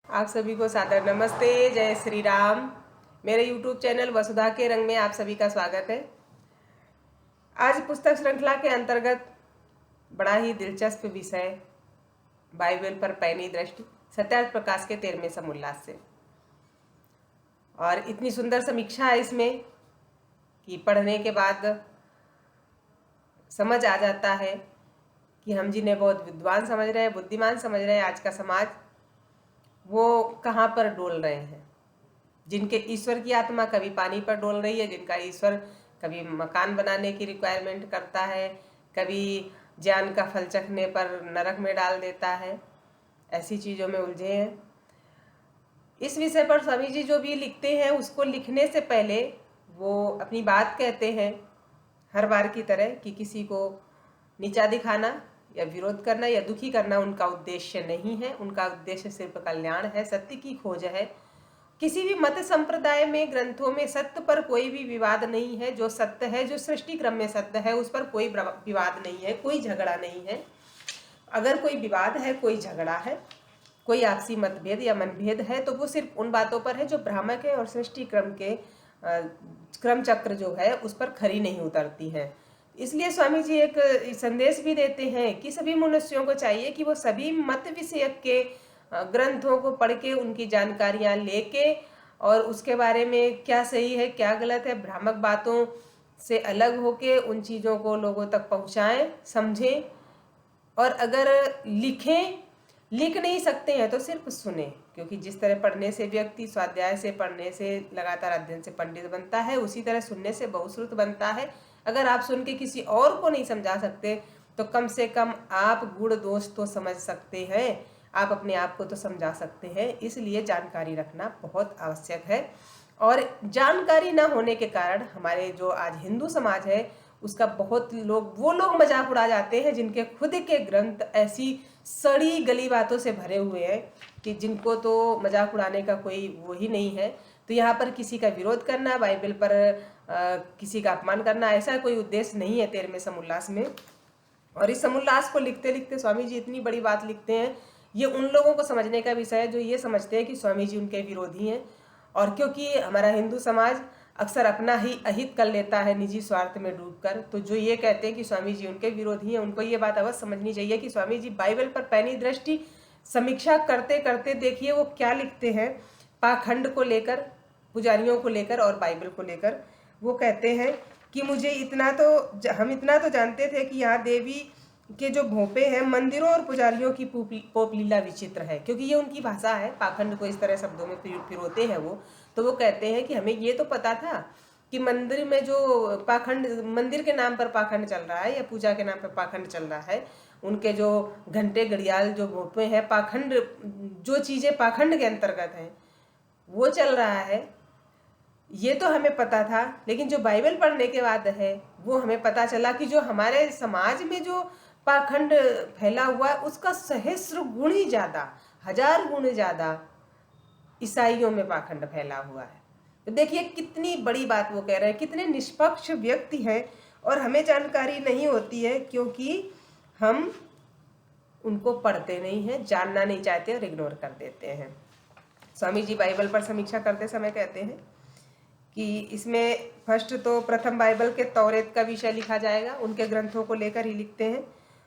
आप सभी को सादर नमस्ते। जय श्री राम। मेरे YouTube चैनल वसुधा के रंग में आप सभी का स्वागत है। आज पुस्तक श्रृंखला के अंतर्गत बड़ा ही दिलचस्प विषय बाइबल पर पैनी दृष्टि सत्यार्थ प्रकाश के 13वें समोल्लास से, और इतनी सुंदर समीक्षा है इसमें कि पढ़ने के बाद समझ आ जाता है कि हम जिन्हें बहुत विद्वान समझ रहे हैं, बुद्धिमान समझ रहे हैं, आज का समाज वो कहाँ पर डोल रहे हैं। जिनके ईश्वर की आत्मा कभी पानी पर डोल रही है, जिनका ईश्वर कभी मकान बनाने की रिक्वायरमेंट करता है, कभी ज्ञान का फल चखने पर नरक में डाल देता है, ऐसी चीज़ों में उलझे हैं। इस विषय पर स्वामी जी जो भी लिखते हैं उसको लिखने से पहले वो अपनी बात कहते हैं हर बार की तरह कि किसी को नीचा दिखाना या विरोध करना या दुखी करना उनका उद्देश्य नहीं है। उनका उद्देश्य सिर्फ कल्याण है, सत्य की खोज है। किसी भी मत संप्रदाय में, ग्रंथों में सत्य पर कोई भी विवाद नहीं है। जो सत्य है, जो सृष्टि क्रम में सत्य है, उस पर कोई विवाद नहीं है, कोई झगड़ा नहीं है। अगर कोई विवाद है, कोई झगड़ा है, कोई आपसी मतभेद या मनभेद है, तो वो सिर्फ उन बातों पर है जो भ्रामक है और सृष्टि क्रम के क्रम चक्र जो है उस पर खरी नहीं उतरती है। इसलिए स्वामी जी एक संदेश भी देते हैं कि सभी मनुष्यों को चाहिए कि वो सभी मत विषयक के ग्रंथों को पढ़ के उनकी जानकारियां लेके और उसके बारे में क्या सही है क्या गलत है, भ्रामक बातों से अलग होके उन चीज़ों को लोगों तक पहुंचाएं, समझें। और अगर लिख नहीं सकते हैं तो सिर्फ सुने, क्योंकि जिस तरह पढ़ने से व्यक्ति, स्वाध्याय से, पढ़ने से, लगातार अध्ययन से पंडित बनता है, उसी तरह सुनने से बहुश्रुत बनता है। अगर आप सुन के किसी और को नहीं समझा सकते तो कम से कम आप गुण दोष तो समझ सकते हैं, आप अपने आप को तो समझा सकते हैं। इसलिए जानकारी रखना बहुत आवश्यक है। और जानकारी न होने के कारण हमारे जो आज हिंदू समाज है उसका बहुत वो लोग मजाक उड़ा जाते हैं जिनके खुद के ग्रंथ ऐसी सड़ी गली बातों से भरे हुए हैं कि जिनको तो मजाक उड़ाने का कोई वो ही नहीं है। तो यहाँ पर किसी का विरोध करना, बाइबल पर किसी का अपमान करना, ऐसा कोई उद्देश्य नहीं है 13वें समोल्लास में। और इस समोल्लास को लिखते लिखते स्वामी जी इतनी बड़ी बात लिखते हैं, ये उन लोगों को समझने का विषय है जो ये समझते हैं कि स्वामी जी उनके विरोधी हैं। और क्योंकि हमारा हिंदू समाज अक्सर अपना ही अहित कर लेता है निजी स्वार्थ में डूबकर, तो जो ये कहते हैं कि स्वामी जी उनके विरोधी हैं, उनको ये बात अवश्य समझनी चाहिए कि स्वामी जी बाइबल पर पैनी दृष्टि समीक्षा करते करते देखिए वो क्या लिखते हैं पाखंड को लेकर, पुजारियों को लेकर और बाइबल को लेकर। वो कहते हैं कि हम इतना तो जानते थे कि यहाँ देवी के जो भोपे हैं, मंदिरों और पुजारियों की पोप लीला विचित्र है, क्योंकि ये उनकी भाषा है। पाखंड को इस तरह शब्दों में पिरोते हैं वो। तो वो कहते हैं कि हमें ये तो पता था कि मंदिर में जो पाखंड, मंदिर के नाम पर पाखंड चल रहा है या पूजा के नाम पर पाखंड चल रहा है, उनके जो घंटे घड़ियाल जो भोपे हैं, पाखंड, जो चीज़ें पाखंड के अंतर्गत हैं वो चल रहा है, ये तो हमें पता था। लेकिन जो बाइबल पढ़ने के बाद है वो हमें पता चला कि जो हमारे समाज में जो पाखंड फैला हुआ है उसका सहस्र गुण ही ज़्यादा, 1000 गुण ज़्यादा ईसाइयों में पाखंड फैला हुआ है। तो देखिए कितनी बड़ी बात वो कह रहे हैं, कितने निष्पक्ष व्यक्ति हैं, और हमें जानकारी नहीं होती है क्योंकि हम उनको पढ़ते नहीं हैं, जानना नहीं चाहते और इग्नोर कर देते हैं। स्वामी जी बाइबल पर समीक्षा करते समय कहते हैं कि इसमें फर्स्ट तो प्रथम बाइबल के तौरेत का विषय लिखा जाएगा, उनके ग्रंथों को लेकर ही लिखते हैं।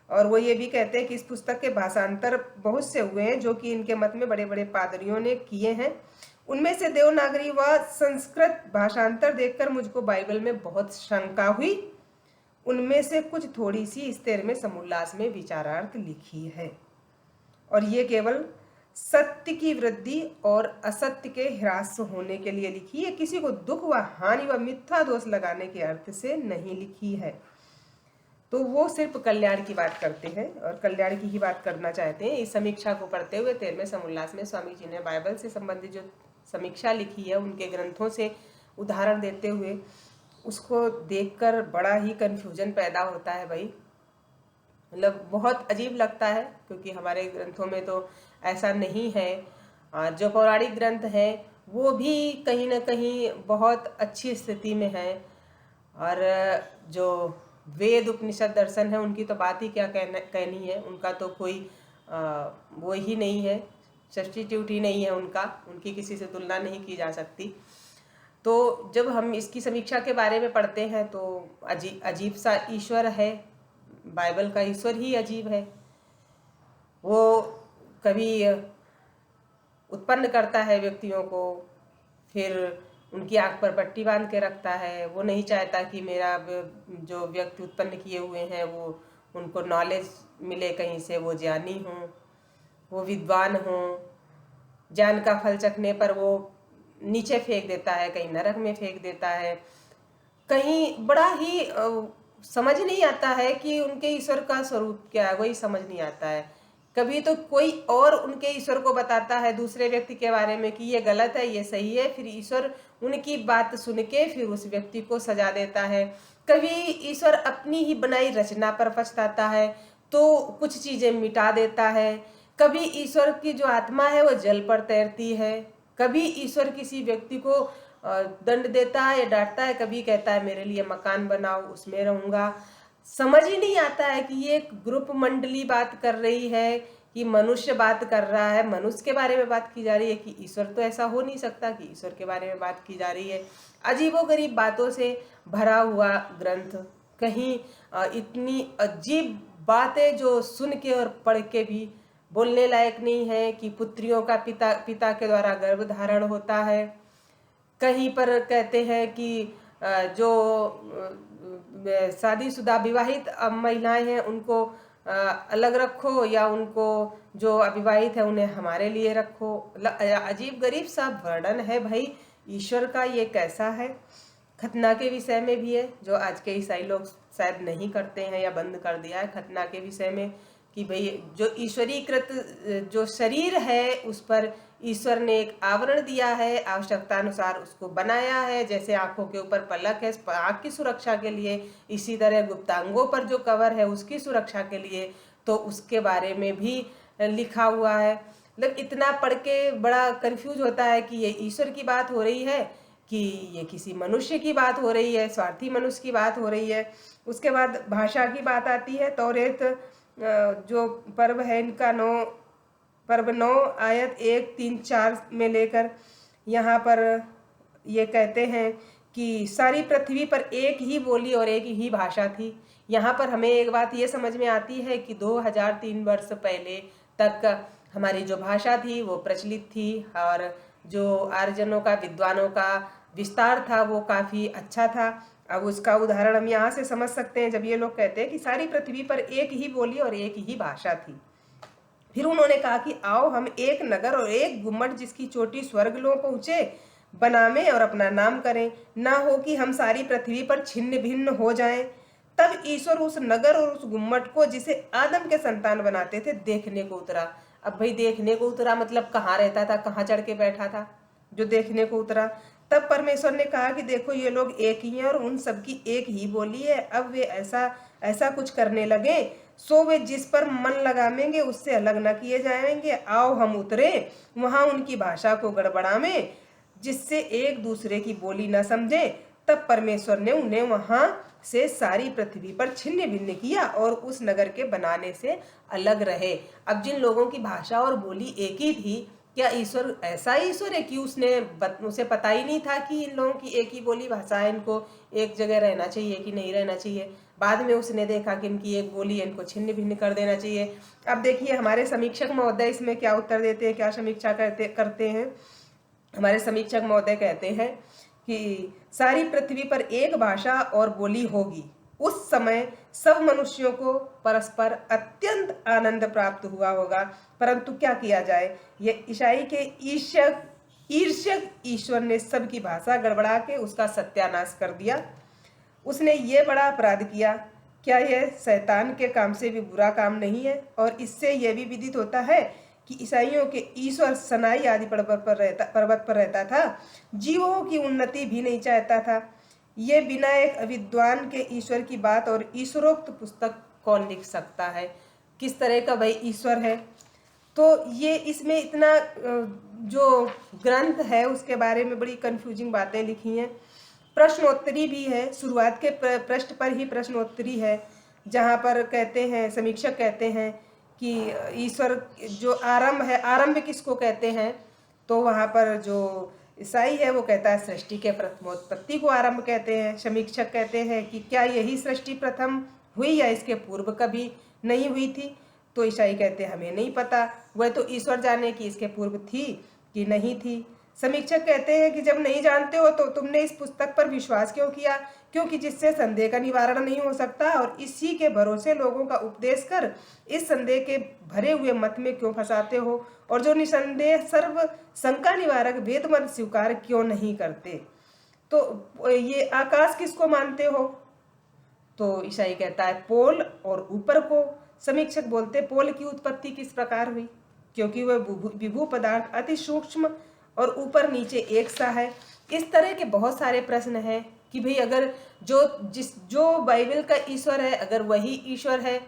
और वो ये भी कहते हैं कि इस पुस्तक के भाषांतर बहुत से हुए हैं जो कि इनके मत में बड़े बड़े पादरियों ने किए हैं। उनमें से देवनागरी व संस्कृत भाषांतर देखकर मुझको बाइबल में बहुत शंका हुई। उनमें से कुछ थोड़ी सी इस 13वें समोल्लास में विचारार्थ लिखी है, और ये केवल सत्य की वृद्धि और असत्य के ह्रास होने के लिए लिखी है, किसी को दुख व हानि व मिथ्या दोष लगाने के अर्थ से नहीं लिखी है। तो वो सिर्फ कल्याण की बात करते हैं और कल्याण की ही बात करना चाहते हैं। इस समीक्षा को पढ़ते हुए 13वें समोल्लास में स्वामी जी ने बाइबल से संबंधित जो समीक्षा लिखी है उनके ग्रंथों से उदाहरण देते हुए उसको देखकर बड़ा ही कन्फ्यूजन पैदा होता है भाई। मतलब बहुत अजीब लगता है, क्योंकि हमारे ग्रंथों में तो ऐसा नहीं है। जो पौराणिक ग्रंथ हैं वो भी कहीं ना कहीं बहुत अच्छी स्थिति में हैं, और जो वेद उपनिषद दर्शन है उनकी तो बात ही क्या कहनी है, उनका तो कोई वो ही नहीं है। सब्स्टिट्यूट ही नहीं है उनका, उनकी किसी से तुलना नहीं की जा सकती। तो जब हम इसकी समीक्षा के बारे में पढ़ते हैं तो अजीब सा ईश्वर है, बाइबल का ईश्वर ही अजीब है। वो कभी उत्पन्न करता है व्यक्तियों को, फिर उनकी आंख पर पट्टी बांध के रखता है। वो नहीं चाहता कि मेरा जो व्यक्ति उत्पन्न किए हुए हैं वो उनको नॉलेज मिले कहीं से, वो ज्ञानी हों, वो विद्वान हों। ज्ञान का फल चखने पर वो नीचे फेंक देता है, कहीं नरक में फेंक देता है, कहीं बड़ा ही समझ नहीं आता है कि उनके ईश्वर का स्वरूप क्या है, वही समझ नहीं आता है। कभी तो कोई और उनके ईश्वर को बताता है दूसरे व्यक्ति के बारे में कि ये गलत है, ये सही है, फिर ईश्वर उनकी बात सुन के फिर उस व्यक्ति को सजा देता है। कभी ईश्वर अपनी ही बनाई रचना पर पछताता है तो कुछ चीजें मिटा देता है। कभी ईश्वर की जो आत्मा है वो जल पर तैरती है। कभी ईश्वर किसी व्यक्ति को दंड देता है या डांटता है, कभी कहता है मेरे लिए मकान बनाओ उसमें रहूंगा। समझ ही नहीं आता है कि ये एक ग्रुप मंडली बात कर रही है कि मनुष्य बात कर रहा है, मनुष्य के बारे में बात की जा रही है, कि ईश्वर तो ऐसा हो नहीं सकता कि ईश्वर के बारे में बात की जा रही है। अजीबोगरीब बातों से भरा हुआ ग्रंथ, कहीं इतनी अजीब बातें जो सुन के और पढ़ के भी बोलने लायक नहीं है कि पुत्रियों का पिता के द्वारा गर्भ धारण होता है। कहीं पर कहते हैं कि जो शादीशुदा विवाहित महिलाएं हैं उनको अलग रखो, या उनको जो अविवाहित है उन्हें हमारे लिए रखो। अजीब गरीब सा वर्णन है भाई ईश्वर का, ये कैसा है। खतना के विषय में भी है, जो आज के ईसाई लोग शायद नहीं करते हैं या बंद कर दिया है, खतना के विषय में कि भाई जो ईश्वरीकृत जो शरीर है उस पर ईश्वर ने एक आवरण दिया है, आवश्यकता अनुसार उसको बनाया है। जैसे आंखों के ऊपर पलक है आंख की सुरक्षा के लिए, इसी तरह गुप्तांगों पर जो कवर है उसकी सुरक्षा के लिए, तो उसके बारे में भी लिखा हुआ है। मतलब इतना पढ़ के बड़ा कंफ्यूज होता है कि ये ईश्वर की बात हो रही है कि ये किसी मनुष्य की बात हो रही है, स्वार्थी मनुष्य की बात हो रही है। उसके बाद भाषा की बात आती है। तौरेत जो पर्व है इनका पर्व 9 आयत 1, 3, 4 में लेकर यहाँ पर ये कहते हैं कि सारी पृथ्वी पर एक ही बोली और एक ही भाषा थी। यहाँ पर हमें एक बात ये समझ में आती है कि 2003 वर्ष पहले तक हमारी जो भाषा थी वो प्रचलित थी, और जो आर्यजनों का, विद्वानों का विस्तार था वो काफ़ी अच्छा था। अब उसका उदाहरण हम यहाँ से समझ सकते हैं जब ये लोग कहते हैं कि सारी पृथ्वी पर एक ही बोली और एक ही भाषा थी। फिर उन्होंने कहा कि आओ हम एक नगर और एक गुम्मट जिसकी चोटी स्वर्गलों पहुँचे बनावें और अपना नाम करें, ना हो कि हम सारी पृथ्वी पर छिन्न भिन्न हो जाएं। तब ईश्वर उस नगर और उस गुम्मट को जिसे आदम के संतान बनाते थे देखने को उतरा। अब भाई देखने को उतरा मतलब कहाँ रहता था, कहाँ चढ़ के बैठा था जो देखने को उतरा। तब परमेश्वर ने कहा कि देखो ये लोग एक ही हैं और उन सबकी एक ही बोली है। अब वे ऐसा कुछ करने लगे सो वे जिस पर मन लगावेंगे उससे अलग न किए जाएंगे। आओ हम उतरे वहां उनकी भाषा को गड़बड़ावें जिससे एक दूसरे की बोली न समझे। तब परमेश्वर ने उन्हें वहां से सारी पृथ्वी पर छिन्न भिन्न किया और उस नगर के बनाने से अलग रहे। अब जिन लोगों की भाषा और बोली एक ही थी, क्या ईश्वर ऐसा ईश्वर है कि उसे पता ही नहीं था कि इन लोगों की एक ही बोली भाषा है, इनको एक जगह रहना चाहिए कि नहीं रहना चाहिए। बाद में उसने देखा कि इनकी एक बोली है, इनको छिन्न भिन्न कर देना चाहिए। अब देखिए हमारे समीक्षक महोदय इसमें क्या उत्तर देते हैं, क्या समीक्षा करते हैं। हमारे समीक्षक महोदय कहते हैं कि सारी पृथ्वी पर एक भाषा और बोली होगी। उस समय सब मनुष्यों को परस्पर अत्यंत आनंद प्राप्त हुआ होगा, परंतु क्या किया जाए, ये ईसाई के ईर्ष्यक ईश्वर ने सबकी भाषा गड़बड़ा के उसका सत्यानाश कर दिया। उसने ये बड़ा अपराध किया। क्या यह शैतान के काम से भी बुरा काम नहीं है? और इससे यह भी विदित होता है कि ईसाइयों के ईश्वर सनाई आदि पर्वत पर रहता था, जीवों की उन्नति भी नहीं चाहता था। ये बिना एक अविद्वान के ईश्वर की बात और ईश्वरोक्त पुस्तक कौन लिख सकता है? किस तरह का भाई ईश्वर है? तो ये इसमें इतना जो ग्रंथ है उसके बारे में बड़ी कंफ्यूजिंग बातें लिखी हैं। प्रश्नोत्तरी भी है, शुरुआत के पृष्ठ पर ही प्रश्नोत्तरी है, जहाँ पर कहते हैं, समीक्षक कहते हैं कि ईश्वर जो आरंभ है, आरंभ किसको कहते हैं, तो वहाँ पर जो ईसाई है वो कहता है सृष्टि के प्रथमोत्पत्ति को आरंभ कहते हैं। समीक्षक कहते हैं कि क्या यही सृष्टि प्रथम हुई या इसके पूर्व कभी नहीं हुई थी, तो ईसाई कहते हैं हमें नहीं पता, वह तो ईश्वर जाने कि इसके पूर्व थी कि नहीं थी। समीक्षक कहते हैं कि जब नहीं जानते हो तो तुमने इस पुस्तक पर विश्वास क्यों किया, क्योंकि जिससे संदेह का निवारण नहीं हो सकता, और इसी के भरोसे लोगों का उपदेश कर इस संदेह के भरे हुए मत में क्यों फंसाते हो, और जो निसंदेह सर्व शंका निवारक वेद मत स्वीकार क्यों नहीं करते। तो ये आकाश किसको मानते हो, तो ईसाई कहता है पोल और ऊपर को। समीक्षक बोलते पोल की उत्पत्ति किस प्रकार हुई, क्योंकि वह विभू पदार्थ अति सूक्ष्म और ऊपर नीचे एक सा है। इस तरह के बहुत सारे प्रश्न हैं कि भाई अगर जो बाइबल का ईश्वर है, अगर वही ईश्वर है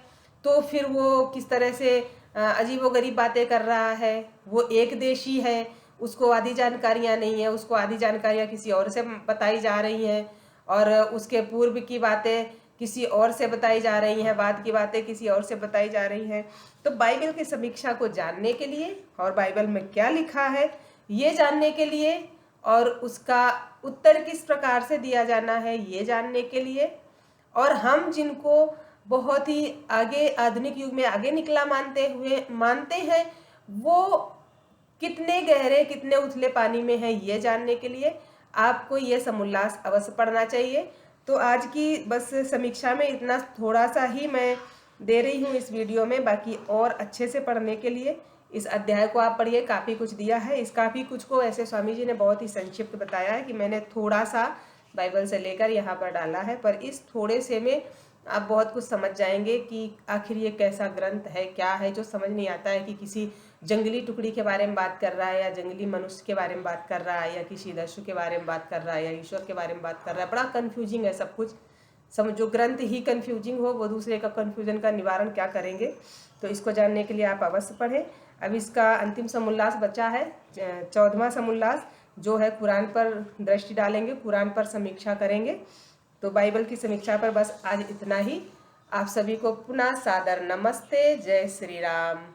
तो फिर वो किस तरह से अजीबोगरीब बातें कर रहा है। वो एक देशी है, उसको आधी जानकारियां नहीं है, उसको आधी जानकारियां किसी और से बताई जा रही हैं, और उसके पूर्व की बातें किसी और से बताई जा रही हैं, बाद की बातें किसी और से बताई जा रही हैं। तो बाइबल की समीक्षा को जानने के लिए और बाइबल में क्या लिखा है ये जानने के लिए, और उसका उत्तर किस प्रकार से दिया जाना है ये जानने के लिए, और हम जिनको बहुत ही आगे आधुनिक युग में आगे निकला मानते हैं वो कितने गहरे कितने उथले पानी में है ये जानने के लिए आपको ये समुल्लास अवश्य पढ़ना चाहिए। तो आज की बस समीक्षा में इतना थोड़ा सा ही मैं दे रही हूँ इस वीडियो में, बाकी और अच्छे से पढ़ने के लिए इस अध्याय को आप पढ़िए। काफ़ी कुछ दिया है, इस काफ़ी कुछ को ऐसे स्वामी जी ने बहुत ही संक्षिप्त बताया है कि मैंने थोड़ा सा बाइबल से लेकर यहाँ पर डाला है, पर इस थोड़े से में आप बहुत कुछ समझ जाएंगे कि आखिर ये कैसा ग्रंथ है, क्या है। जो समझ नहीं आता है कि किसी जंगली टुकड़ी के बारे में बात कर रहा है, या जंगली मनुष्य के बारे में बात कर रहा है, या किसी दस्यु के बारे में बात कर रहा है, या ईश्वर के बारे में बात कर रहा है, बड़ा कन्फ्यूजिंग है सब कुछ। जो ग्रंथ ही कन्फ्यूजिंग हो वो दूसरे का कन्फ्यूजन का निवारण क्या करेंगे। तो इसको जानने के लिए आप अवश्य पढ़ें। अब इसका अंतिम समुल्लास बचा है, 14वां समुल्लास, जो है कुरान पर दृष्टि डालेंगे, कुरान पर समीक्षा करेंगे। तो बाइबल की समीक्षा पर बस आज इतना ही। आप सभी को पुनः सादर नमस्ते। जय श्री राम।